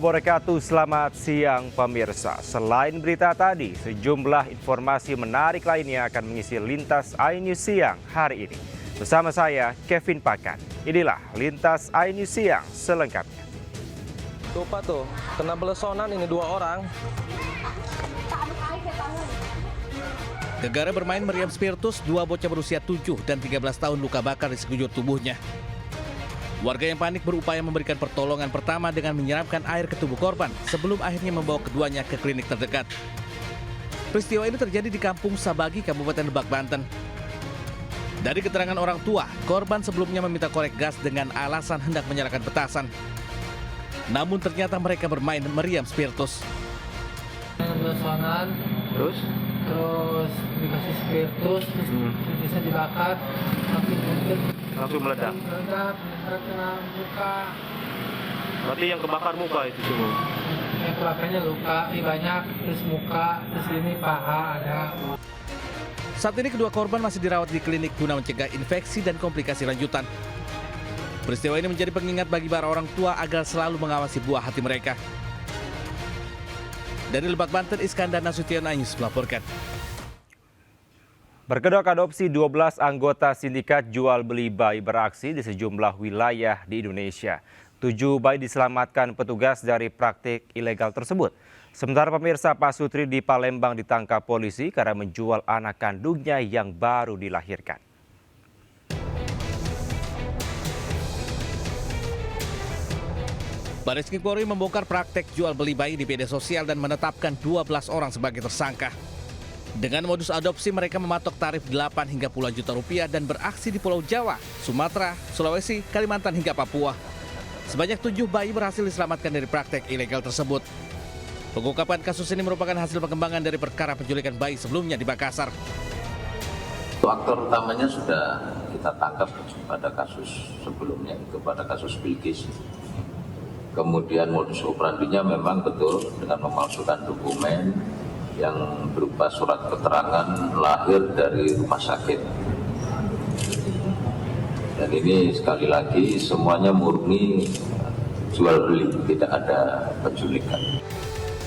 wabarakatuh. Selamat siang pemirsa. Selain berita tadi, sejumlah informasi menarik lainnya akan mengisi Lintas iNews Siang hari ini. Bersama saya, Kevin Pakan. Inilah Lintas iNews Siang selengkapnya. Tuh Pak tuh, kena belesonan ini 2 orang. Gegara bermain meriam spiritus, 2 bocah berusia 7 dan 13 tahun luka bakar di sekujur tubuhnya. Warga yang panik berupaya memberikan pertolongan pertama dengan menyiramkan air ke tubuh korban sebelum akhirnya membawa keduanya ke klinik terdekat. Peristiwa ini terjadi di Kampung Sabagi, Kabupaten Lebak, Banten. Dari keterangan orang tua, korban sebelumnya meminta korek gas dengan alasan hendak menyalakan petasan. Namun ternyata mereka bermain meriam spiritus. Belesonan, terus dikasih spiritus, terus bisa dibakar, langsung meledak. Kena muka. Berarti yang kebakar muka itu semua? Yang kebakarnya luka, banyak, terus muka, terus ini paha ada. Saat ini kedua korban masih dirawat di klinik guna mencegah infeksi dan komplikasi lanjutan. Peristiwa ini menjadi pengingat bagi para orang tua agar selalu mengawasi buah hati mereka. Dari Lebak, Banten, Iskandar Nasution, iNews melaporkan. Berkedok adopsi 12 anggota sindikat jual beli bayi beraksi di sejumlah wilayah di Indonesia. 7 bayi diselamatkan petugas dari praktik ilegal tersebut. Sementara pemirsa, Pak Sutri di Palembang ditangkap polisi karena menjual anak kandungnya yang baru dilahirkan. Bareskrim Polri membongkar praktek jual beli bayi di media sosial dan menetapkan 12 orang sebagai tersangka. Dengan modus adopsi, mereka mematok tarif 8 hingga puluhan juta rupiah dan beraksi di Pulau Jawa, Sumatera, Sulawesi, Kalimantan hingga Papua. Sebanyak 7 bayi berhasil diselamatkan dari praktek ilegal tersebut. Pengungkapan kasus ini merupakan hasil pengembangan dari perkara penculikan bayi sebelumnya di Makassar. Aktor utamanya sudah kita tangkap pada kasus sebelumnya, itu pada kasus Bilqis. Kemudian modus operandinya memang betul dengan memalsukan dokumen yang berupa surat keterangan lahir dari rumah sakit. Dan ini sekali lagi semuanya murni jual beli, tidak ada penculikan.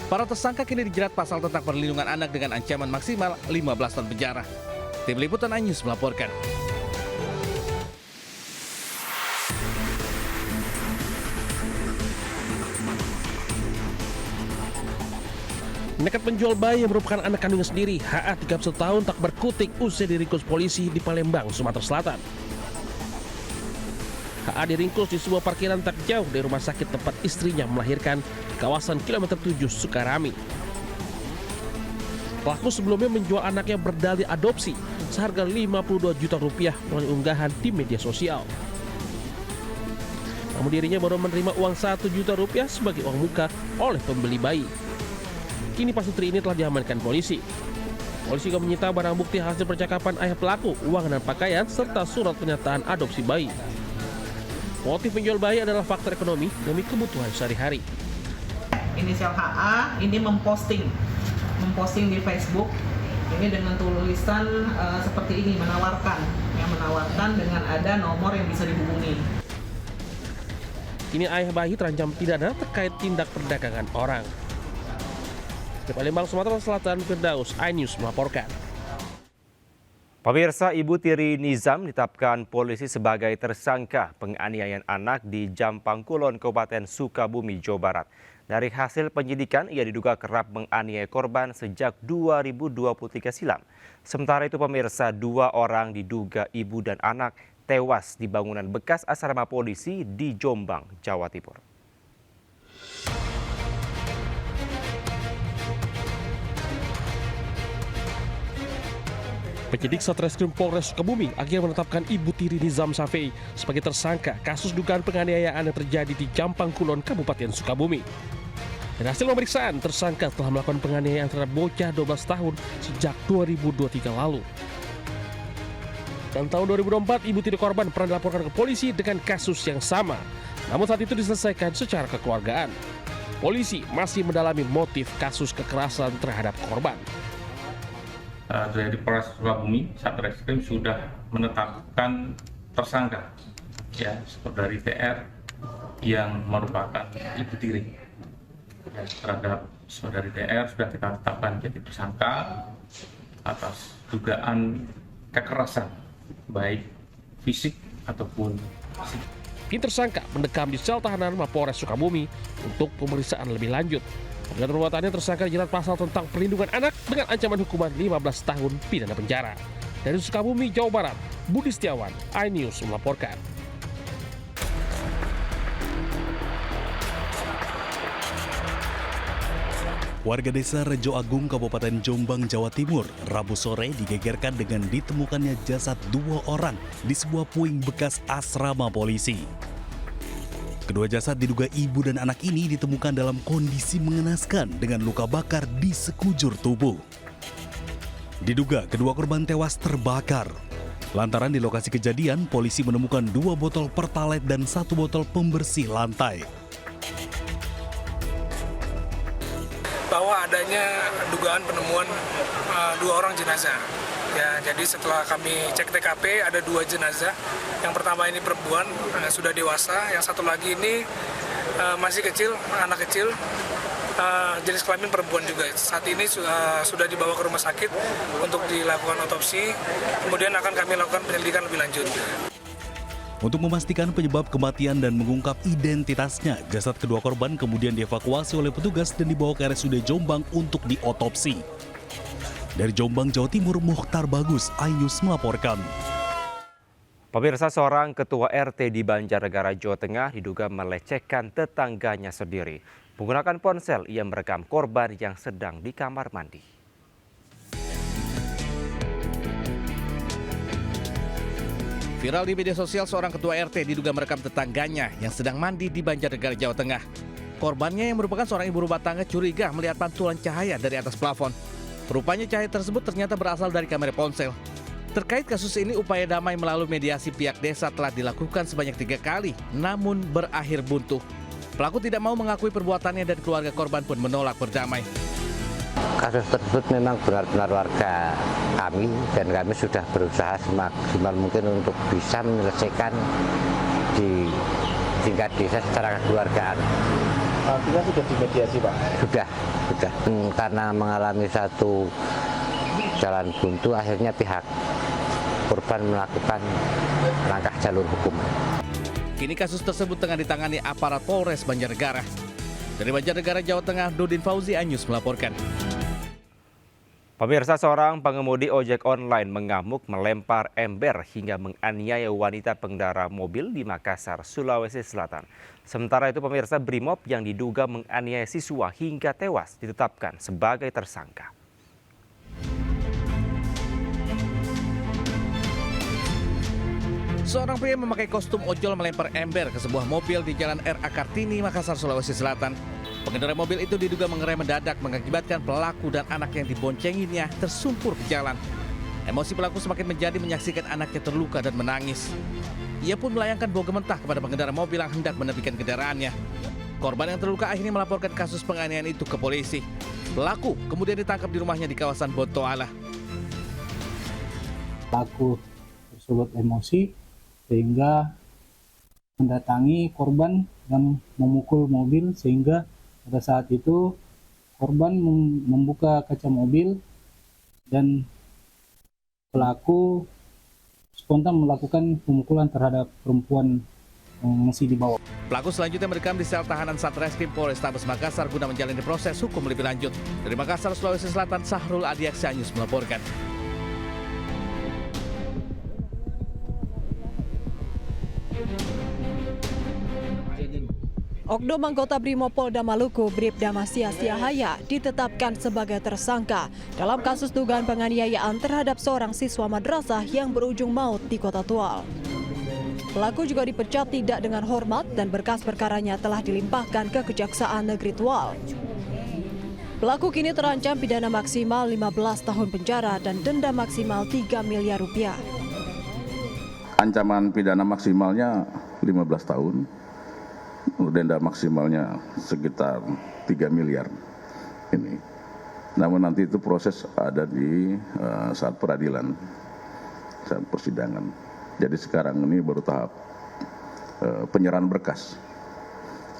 Para tersangka kini dijerat pasal tentang perlindungan anak dengan ancaman maksimal 15 tahun penjara. Tim Liputan iNews melaporkan. Nekat menjual bayi yang merupakan anak kandungnya sendiri, HA 31 tahun tak berkutik usai diringkus polisi di Palembang, Sumatera Selatan. HA diringkus di sebuah parkiran tak jauh dari rumah sakit tempat istrinya melahirkan di kawasan kilometer 7 Sukarami. Pelaku sebelumnya menjual anaknya berdalih adopsi seharga 52 juta rupiah melalui unggahan di media sosial. Namun dirinya baru menerima uang 1 juta rupiah sebagai uang muka oleh pembeli bayi. Kini Pak Sutri ini telah diamankan polisi. Polisi juga menyita barang bukti hasil percakapan ayah pelaku, uang dan pakaian, serta surat pernyataan adopsi bayi. Motif menjual bayi adalah faktor ekonomi demi kebutuhan sehari-hari. Inisial HA ini memposting di Facebook ini dengan tulisan seperti ini, menawarkan dengan ada nomor yang bisa dihubungi. Kini ayah bayi terancam pidana terkait tindak perdagangan orang. Di Palembang, Sumatera Selatan, Firdaus, iNews melaporkan. Pemirsa, Ibu Tiri Nizam ditetapkan polisi sebagai tersangka penganiayaan anak di Jampang Kulon, Kabupaten Sukabumi, Jawa Barat. Dari hasil penyidikan, ia diduga kerap menganiaya korban sejak 2023 silam. Sementara itu pemirsa, 2 orang diduga ibu dan anak tewas di bangunan bekas asrama polisi di Jombang, Jawa Timur. Penyidik Satreskrim Polres Sukabumi akhirnya menetapkan Ibu Tiri Nizam Safei sebagai tersangka kasus dugaan penganiayaan yang terjadi di Jampang Kulon, Kabupaten Sukabumi. Dari hasil pemeriksaan, tersangka telah melakukan penganiayaan terhadap bocah 12 tahun sejak 2023 lalu. Dan tahun 2024, Ibu Tiri korban pernah dilaporkan ke polisi dengan kasus yang sama. Namun saat itu diselesaikan secara kekeluargaan. Polisi masih mendalami motif kasus kekerasan terhadap korban. Dari Polres Sukabumi, Satreskrim sudah menetapkan tersangka ya dari TR yang merupakan ibu tiri Ya, terhadap saudari DR sudah kita tetapkan jadi tersangka atas dugaan kekerasan baik fisik ataupun psikis. Kini tersangka mendekam di sel tahanan Mapolres Sukabumi untuk pemeriksaan lebih lanjut. Dengan perbuatannya tersangka dijerat pasal tentang perlindungan anak dengan ancaman hukuman 15 tahun pidana penjara. Dari Sukabumi, Jawa Barat, Budi Setiawan, iNews melaporkan. Warga desa Rejo Agung, Kabupaten Jombang, Jawa Timur, Rabu sore digegerkan dengan ditemukannya jasad 2 orang di sebuah puing bekas asrama polisi. Kedua jasad diduga ibu dan anak ini ditemukan dalam kondisi mengenaskan dengan luka bakar di sekujur tubuh. Diduga kedua korban tewas terbakar. Lantaran di lokasi kejadian, polisi menemukan 2 botol Pertalite dan 1 botol pembersih lantai. Bahwa adanya dugaan penemuan 2 orang jenazah. Ya, jadi setelah kami cek TKP ada 2 jenazah. Yang pertama ini perempuan sudah dewasa, yang satu lagi ini masih kecil, anak kecil, jenis kelamin perempuan juga. Saat ini sudah dibawa ke rumah sakit untuk dilakukan otopsi. Kemudian akan kami lakukan penyelidikan lebih lanjut. Untuk memastikan penyebab kematian dan mengungkap identitasnya, jasad kedua korban kemudian dievakuasi oleh petugas dan dibawa ke RSUD Jombang untuk diotopsi. Dari Jombang, Jawa Timur, Mukhtar Bagus, iNews melaporkan. Pemirsa, seorang ketua RT di Banjarnegara, Jawa Tengah diduga melecehkan tetangganya sendiri. Menggunakan ponsel, ia merekam korban yang sedang di kamar mandi. Viral di media sosial, seorang ketua RT diduga merekam tetangganya yang sedang mandi di Banjarnegara, Jawa Tengah. Korbannya yang merupakan seorang ibu rumah tangga curiga melihat pantulan cahaya dari atas plafon. Rupanya cahaya tersebut ternyata berasal dari kamera ponsel. Terkait kasus ini, upaya damai melalui mediasi pihak desa telah dilakukan sebanyak 3 kali, namun berakhir buntu. Pelaku tidak mau mengakui perbuatannya dan keluarga korban pun menolak berdamai. Kasus tersebut memang benar-benar warga kami dan kami sudah berusaha semaksimal mungkin untuk bisa menyelesaikan di tingkat desa secara kekeluargaan. Artinya sudah dimediasi, Pak? Sudah. Karena mengalami satu jalan buntu, akhirnya pihak korban melakukan langkah jalur hukum. Kini kasus tersebut tengah ditangani aparat Polres Banjarnegara. Dari Banjarnegara, Jawa Tengah, Dudin Fauzi, iNews melaporkan. Pemirsa, seorang pengemudi ojek online mengamuk melempar ember hingga menganiaya wanita pengendara mobil di Makassar, Sulawesi Selatan. Sementara itu, pemirsa, Brimob yang diduga menganiaya siswa hingga tewas ditetapkan sebagai tersangka. Seorang pria memakai kostum ojol melempar ember ke sebuah mobil di Jalan R.A. Kartini, Makassar, Sulawesi Selatan. Pengendara mobil itu diduga mengerem mendadak mengakibatkan pelaku dan anak yang diboncenginya tersumpur ke jalan. Emosi pelaku semakin menjadi menyaksikan anaknya terluka dan menangis. Ia pun melayangkan bau gementah kepada pengendara mobil yang hendak menepikan kendaraannya. Korban yang terluka akhirnya melaporkan kasus penganiayaan itu ke polisi. Pelaku kemudian ditangkap di rumahnya di kawasan Bontoala. Pelaku tersebut emosi sehingga mendatangi korban dan memukul mobil, sehingga pada saat itu korban membuka kaca mobil dan pelaku spontan melakukan pemukulan terhadap perempuan yang masih di bawah. Pelaku selanjutnya mendekam di sel tahanan Satreskrim Polrestabes Makassar guna menjalani proses hukum lebih lanjut. Dari Makassar, Sulawesi Selatan, Sahrul Adiaksa, iNews melaporkan. Oknum anggota Brimopolda Maluku, Bribda Masya Siahaya, ditetapkan sebagai tersangka dalam kasus dugaan penganiayaan terhadap seorang siswa madrasah yang berujung maut di Kota Tual. Pelaku juga dipecat tidak dengan hormat dan berkas perkaranya telah dilimpahkan ke Kejaksaan Negeri Tual. Pelaku kini terancam pidana maksimal 15 tahun penjara dan denda maksimal 3 miliar rupiah. Ancaman pidana maksimalnya 15 tahun. Denda maksimalnya sekitar 3 miliar ini. Namun nanti itu proses ada di saat peradilan, saat persidangan. Jadi sekarang ini baru tahap penyerahan berkas.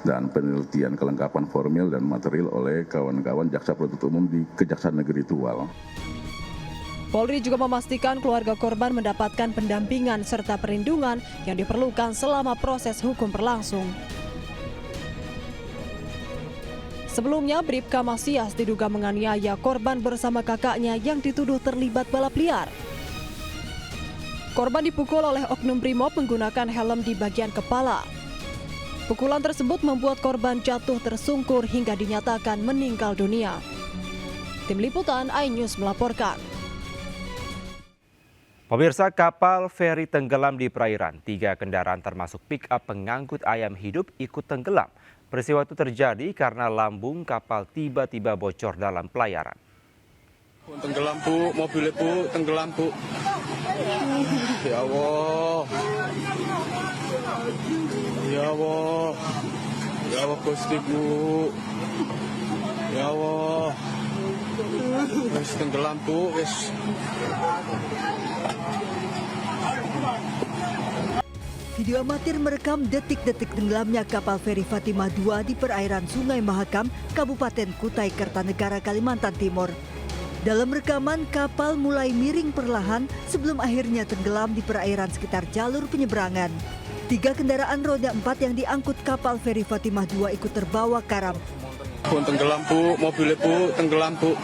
dan penelitian kelengkapan formil dan material oleh kawan-kawan Jaksa Penuntut Umum di Kejaksaan Negeri Tual. Polri juga memastikan keluarga korban mendapatkan pendampingan serta perlindungan yang diperlukan selama proses hukum berlangsung. Sebelumnya, Bribka Masias diduga menganiaya korban bersama kakaknya yang dituduh terlibat balap liar. Korban dipukul oleh oknum brimob menggunakan helm di bagian kepala. Pukulan tersebut membuat korban jatuh tersungkur hingga dinyatakan meninggal dunia. Tim Liputan iNews melaporkan. Pemirsa, kapal feri tenggelam di perairan. 3 kendaraan termasuk pick-up pengangkut ayam hidup ikut tenggelam. Peristiwa itu terjadi karena lambung kapal tiba-tiba bocor dalam pelayaran. Tenggelam Bu, mobilnya Bu, tenggelam Bu. Ya Allah. Ya Allah. Ya Allah Gusti Bu. Ya Allah. Wis tenggelam Bu, wis. Video amatir merekam detik-detik tenggelamnya kapal feri Fatimah II di perairan Sungai Mahakam, Kabupaten Kutai Kartanegara, Kalimantan Timur. Dalam rekaman, kapal mulai miring perlahan sebelum akhirnya tenggelam di perairan sekitar jalur penyeberangan. 3 kendaraan roda 4 yang diangkut kapal feri Fatimah II ikut terbawa karam. Bu, tenggelam Bu, mobilnya Bu, tenggelam Bu.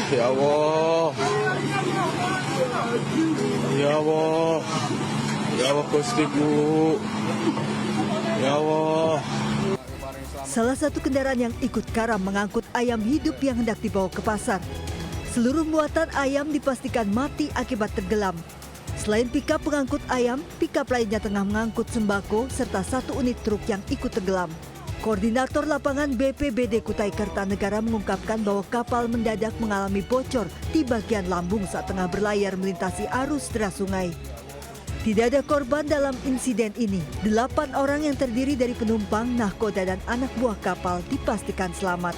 Ya Allah. Ya Allah. Ya Allah Gusti Bu. Ya Allah. Salah satu kendaraan yang ikut karam mengangkut ayam hidup yang hendak dibawa ke pasar. Seluruh muatan ayam dipastikan mati akibat tenggelam. Selain pickup pengangkut ayam, pickup lainnya tengah mengangkut sembako serta 1 unit truk yang ikut tenggelam. Koordinator lapangan BPBD Kutai Kartanegara mengungkapkan bahwa kapal mendadak mengalami bocor di bagian lambung saat tengah berlayar melintasi arus deras sungai. Tidak ada korban dalam insiden ini. 8 orang yang terdiri dari penumpang, nahkoda, dan anak buah kapal dipastikan selamat.